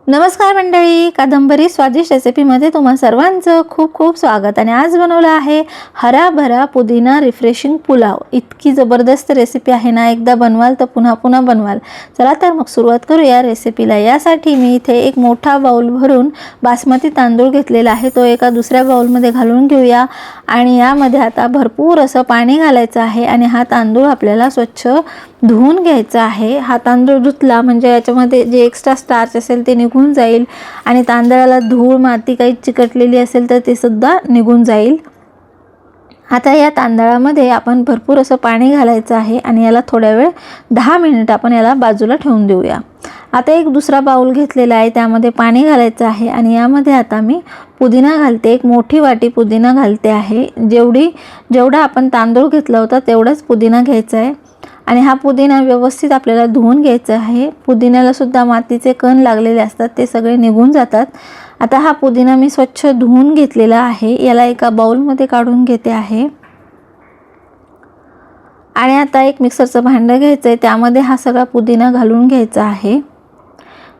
नमस्कार मंडळी, कादंबरी स्वादिष्ट रेसिपीमध्ये तुम्हा सर्वांचं खूप खूप स्वागत. आणि आज बनवला आहे हराभरा पुदिना रिफ्रेशिंग पुलाव. इतकी जबरदस्त रेसिपी आहे ना, एकदा बनवाल तर पुन्हा पुन्हा बनवाल. चला तर मग सुरुवात करूया रेसिपीला. यासाठी मी इथे एक मोठा बाउल भरून बासमती तांदूळ घेतलेला आहे. तो एका दुसऱ्या बाउलमध्ये घालून घेऊया आणि यामध्ये आता भरपूर असं पाणी घालायचं आहे आणि हा तांदूळ आपल्याला स्वच्छ धुवून घ्यायचा आहे. हा तांदूळ धुतला म्हणजे याच्यामध्ये जे एक्स्ट्रा स्टार्च असेल ते निघून जाईल आणि तांदळाला धूळ माती काही चिकटलेली असेल तर ते सुद्धा निघून जाईल. आता या तांदळामध्ये आपण भरपूर असं पाणी घालायचं आहे आणि याला थोड्या वेळ 10 मिनिट आपण याला बाजूला ठेवून देऊया. आता एक दुसरा बाउल घेतलेला आहे, त्यामध्ये पाणी घालायचं आहे आणि यामध्ये आता मी पुदिना घालते. एक मोठी वाटी पुदिना घालते आहे. जेवढा आपण तांदूळ घेतला होता तेवढाच पुदिना घ्यायचा आहे आणि हा पुदिना व्यवस्थित आपल्याला धुवून घ्यायचा आहे. पुदिन्याला सुद्धा मातीचे कण लागलेले असतात, ते सगळे निघून जातात. आता हा पुदिना मी स्वच्छ धुवून घेतलेला आहे. याला एका बाउलमध्ये काढून घेते आहे आणि आता एक मिक्सरचं भांडं घ्यायचं आहे, त्यामध्ये हा सगळा पुदिना घालून घ्यायचा आहे.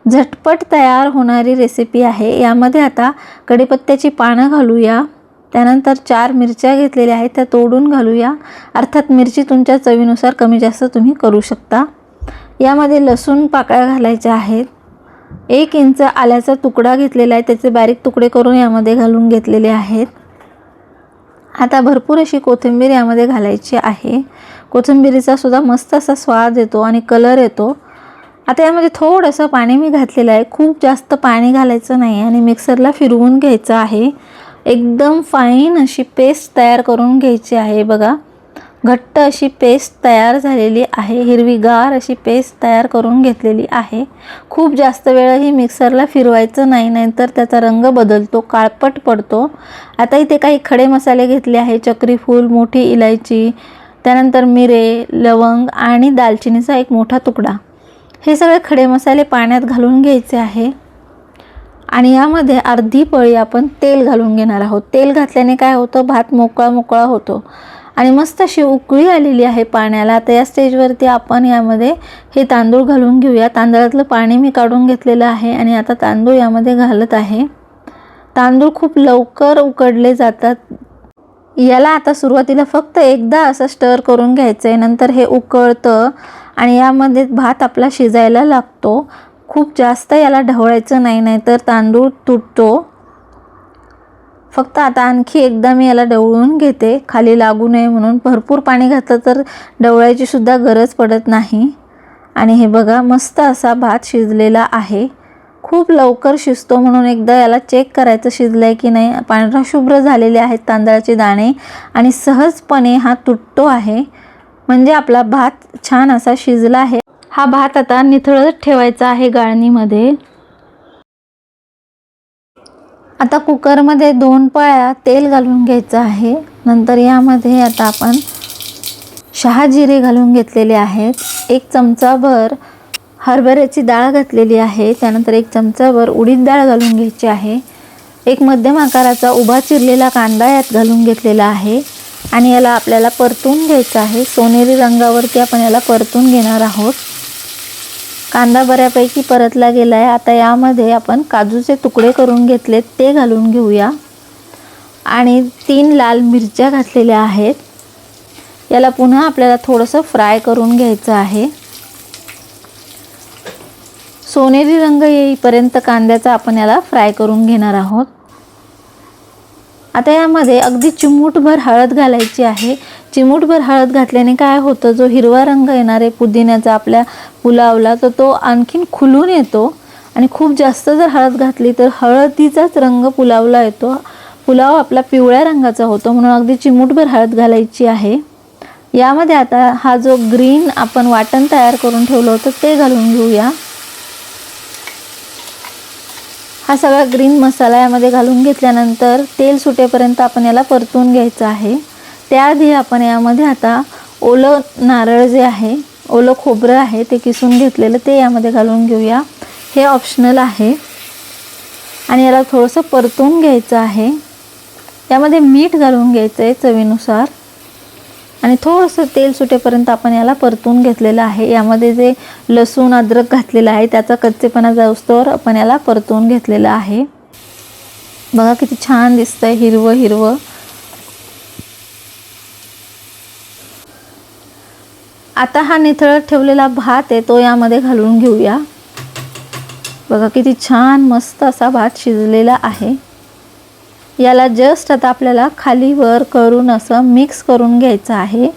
झटपट तयार होणारी रेसिपी आहे. यामध्ये आता कढीपत्त्याची पानं घालूया. त्यानंतर 4 मिरच्या घेतलेल्या आहेत, त्या तोडून घालूया. अर्थात मिरची तुमच्या चवीनुसार कमी जास्त तुम्ही करू शकता. यामध्ये लसूण पाकळ्या घालायच्या आहेत. 1 इंच आल्याचा तुकडा घेतलेला आहे, त्याचे बारीक तुकडे करून यामध्ये घालून घेतलेले आहेत. आता भरपूर अशी कोथिंबीर यामध्ये घालायची आहे. कोथिंबीरीचा सुद्धा मस्त असा स्वाद येतो आणि कलर येतो. आता यामध्ये थोडंसं पाणी मी घातलेलं आहे. खूप जास्त पाणी घालायचं नाही आणि मिक्सरला फिरवून घ्यायचं आहे. एकदम फाईन अशी पेस्ट तयार करून घ्यायची आहे. बघा, घट्ट अशी पेस्ट तयार झालेली आहे. हिरवीगार अशी पेस्ट तयार करून घेतलेली आहे. खूप जास्त वेळही मिक्सरला फिरवायचं नाही, नाहीतर त्याचा रंग बदलतो, काळपट पडतो. आता इथे काही खडे मसाले घेतले आहे. चक्रीफूल, मोठी इलायची, त्यानंतर मिरे, लवंग आणि दालचिनीचा एक मोठा तुकडा. हे सगळे खडे मसाले पाण्यात घालून घ्यायचे आहे आणि यामध्ये अर्धी पळी आपण तेल घालून घेणार आहोत. तेल घातल्याने काय होतं, भात मोकळा मोकळा होतो आणि मस्त अशी उकळी आलेली आहे पाण्याला. आता या स्टेजवरती आपण यामध्ये हे तांदूळ घालून घेऊया. तांदळातलं पाणी मी काढून घेतलेलं आहे आणि आता तांदूळ यामध्ये घालत आहे. तांदूळ खूप लवकर उकडले जातात. याला आता सुरुवातीला फक्त एकदा असं स्टर करून घ्यायचं आहे, नंतर हे उकळतं आणि यामध्ये भात आपला शिजायला लागतो. खूप जास्त याला ढवळायचं नाही, नाहीतर तांदूळ तुटतो. फक्त आता आणखी एकदा मी याला ढवळून घेते, खाली लागू नये म्हणून. भरपूर पाणी घातलं तर ढवळायची सुद्धा गरज पडत नाही. आणि हे बघा, मस्त असा भात शिजलेला आहे. खूप लवकर शिजतो म्हणून एकदा याला चेक करायचं शिजलंय की नाही. पांढरा शुभ्र झालेले आहेत तांदळाचे दाणे आणि सहजपणे हा तुटतो आहे, म्हणजे आपला भात छान असा शिजला आहे. हा भात आता निथळत ठेवायचा आहे गाळणीमध्ये. आता कुकरमध्ये 2 पळ्या तेल घालून घ्यायचं आहे. नंतर यामध्ये आता आपण शहाजिरे घालून घेतलेले आहेत. 1 चमचाभर हरभऱ्याची डाळ घातलेली आहे. त्यानंतर 1 चमचाभर उडीद डाळ घालून घ्यायची आहे. एक मध्यम आकाराचा उभा चिरलेला कांदा यात घालून घेतलेला आहे आणि याला आपल्याला परतून घ्यायचं आहे. सोनेरी रंगावरती आपण याला परतून घेणार आहोत. कांदा बऱ्यापैकी परतला गेला आहे. आता यामध्ये आपण काजूचे तुकडे करून घेतलेत, ते घालून घेऊया आणि 3 लाल मिरच्या घातलेल्या आहेत. याला पुन्हा आपल्याला थोडंसं फ्राय करून घ्यायचं आहे. सोनेरी रंग येईपर्यंत कांद्याचा आपण याला फ्राय करून घेणार आहोत. आता यामध्ये अगदी चिमूटभर हळद घालायची आहे. चिमूटभर हळद घातल्याने काय होतं, जो हिरवा रंग येणार आहे पुदिन्याचा आपल्या पुलावला, तर तो आणखीन खुलून येतो. आणि खूप जास्त जर हळद घातली तर हळदीचाच रंग पुलावला येतो. पुलाव आपला पिवळ्या रंगाचा होतो, म्हणून अगदी चिमूटभर हळद घालायची आहे. यामध्ये आता हा जो ग्रीन आपण वाटण तयार करून ठेवलं होतं ते घालून घेऊया. हा सगळा ग्रीन मसाला यामध्ये घालून घेतल्यानंतर तेल सुटेपर्यंत आपण याला परतून घ्यायचं आहे. त्याआधी आपण यामध्ये आता ओलं नारळ जे आहे, ओलं खोबरं आहे, ते किसून घेतलेलं ते यामध्ये घालून घेऊया. हे ऑप्शनल आहे आणि याला थोडंसं परतून घ्यायचं आहे. यामध्ये मीठ घालून घ्यायचं आहे चवीनुसार. आणि थोडंसं तेल सुटेपर्यंत आपण याला परतून घेतलेलं आहे। यामध्ये जे लसूण अद्रक घातलेलं आहे त्याचा कच्चेपणा जाऊस्तोवर आपण याला परतून घेतलेलं आहे। बघा किती छान दिसतंय हिरवं हिरवं। आता हा निथळत ठेवलेला भात आहे तो यामध्ये घालून घेऊया। बघा किती छान मस्त असा भात शिजलेला आहे। याला जस्ट आता आपल्याला खाली वर करून असं मिक्स करून घ्यायचं आहे।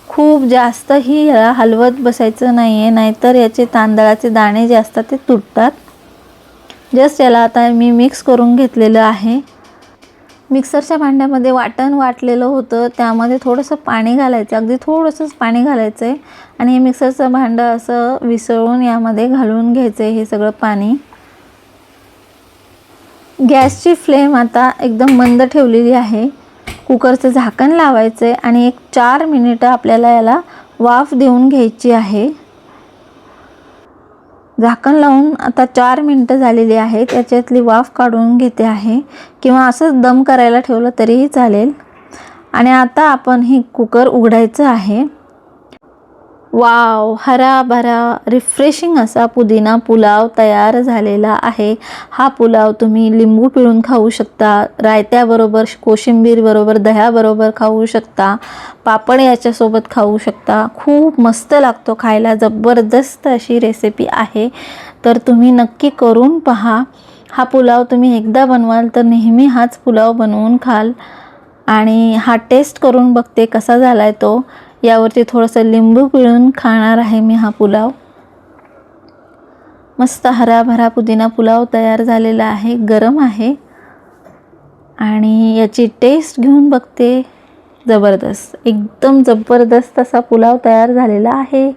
खूप जास्तही याला हलवत बसायचं नाही आहे, नाहीतर याचे तांदळाचे दाणे जे असतात ते तुटतात। जस्ट याला आता मी मिक्स करून घेतलेलं आहे। मिक्सरच्या भांड्यामध्ये वाटण वाटलेलं होतं त्यामध्ये थोडंसं पाणी घालायचं, अगदी थोडंसंच पाणी घालायचं आहे आणि हे मिक्सरचं भांडं असं विसळून यामध्ये घालून घ्यायचं आहे हे सगळं पाणी। गॅसची फ्लेम आता एकदम मंद ठेवलेली आहे। कुकरचं झाकण लावायचं आहे आणि एक 4 मिनिटं आपल्याला याला वाफ देऊन घ्यायची आहे। झाकण लावून आता 4 मिनिटं झालेली आहेत। याच्यातली वाफ काढून घेते आहे किंवा असंच दम करायला ठेवलं तरीही चालेल। आणि आता आपण ही कुकर उघडायचं आहे। वाव, हराभरा रिफ्रेशिंग असा पुदिना पुलाव तयार झालेला आहे। हा पुलाव तुम्ही लिंबू पिळून खाऊ शकता, रायत्याबरोबर, कोशिंबीर बरोबर, दह्याबरोबर खाऊ शकता, पापड याच्यासोबत खाऊ शकता। खूप मस्त लागतो खायला, जबरदस्त अशी रेसिपी आहे। तर तुम्ही नक्की करून पहा। हा पुलाव तुम्ही एकदा बनवाल तर नेहमी हाच पुलाव बनवून खाल। आणि हा टेस्ट करून बघते कसा झालाय तो। यावरती थोडंसं लिंबू पिळून खाणार आहे मी हा पुलाव। मस्त हराभरा पुदिना पुलाव तयार झालेला आहे, गरम आहे आणि याची टेस्ट घेऊन बघते। जबरदस्त, एकदम जबरदस्त असा पुलाव तयार झालेला आहे।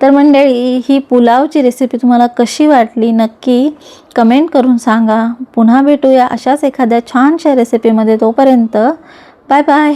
तर मंडळी, ही पुलावची रेसिपी तुम्हाला कशी वाटली नक्की कमेंट करून सांगा। पुन्हा भेटूया अशाच एखाद्या छानशा रेसिपीमध्ये। तोपर्यंत बाय बाय।